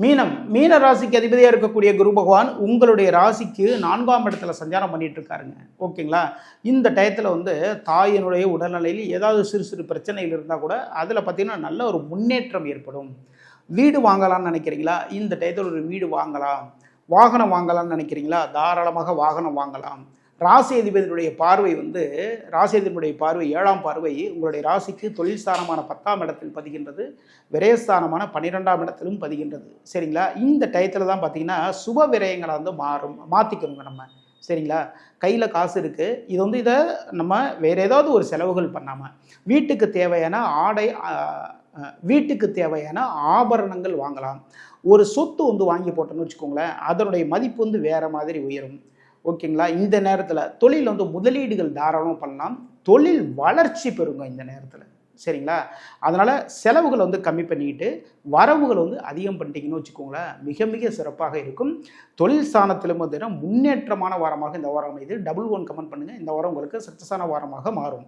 மீன ராசிக்கு அதிபதியாக இருக்கக்கூடிய குரு பகவான் உங்களுடைய ராசிக்கு 4ஆம் இடத்துல சஞ்சாரம் பண்ணிட்டு இருக்காருங்க. ஓகேங்களா? இந்த டயத்தில் தாயினுடைய உடல்நிலையில் ஏதாவது சிறு சிறு பிரச்சனைகள் இருந்தால் கூட அதில் பார்த்தீங்கன்னா நல்ல ஒரு முன்னேற்றம் ஏற்படும். வீடு வாங்கலாம்னு நினைக்கிறீங்களா? இந்த டயத்தில் ஒரு வீடு வாங்கலாம். வாகனம் வாங்கலாம்னு நினைக்கிறீங்களா? தாராளமாக வாகனம் வாங்கலாம். ராசி அதிபதியுடைய பார்வை ராசி அதிபதியுடைய பார்வை 7ஆம் பார்வை உங்களுடைய ராசிக்கு தொழில் ஸ்தானமான 10ஆம் இடத்தில் பதிகின்றது. விரயஸ்தானமான 12ஆம் இடத்திலும் பதிகின்றது. சரிங்களா? இந்த டயத்தில் தான் பார்த்தீங்கன்னா சுப விரயங்களை மாற்றிக்கணுங்க நம்ம. சரிங்களா? கையில் காசு இருக்குது. இதை நம்ம வேறு ஏதாவது ஒரு செலவுகள் பண்ணாமல் வீட்டுக்கு தேவையான வீட்டுக்கு தேவையான ஆபரணங்கள் வாங்கலாம். ஒரு சொத்து வாங்கி போட்டோன்னு வச்சுக்கோங்களேன், அதனுடைய மதிப்பு வேறு மாதிரி உயரும். ஓகேங்களா? இந்த நேரத்தில் தொழில் முதலீடுகள் தாராளமாக பண்ணலாம். தொழில் வளர்ச்சி பெறுங்க இந்த நேரத்தில். சரிங்களா? அதனால் செலவுகளை கம்மி பண்ணிக்கிட்டு வரவுகள் அதிகம் பண்ணிட்டீங்கன்னு வச்சுக்கோங்களேன், மிக மிக சிறப்பாக இருக்கும். தொழில் ஸ்தானத்திலும் முன்னேற்றமான வாரமாக இந்த வாரம் அமைது. 11 கமெண்ட் பண்ணுங்கள். இந்த வாரம் உங்களுக்கு சக்ஸஸான வாரமாக மாறும்.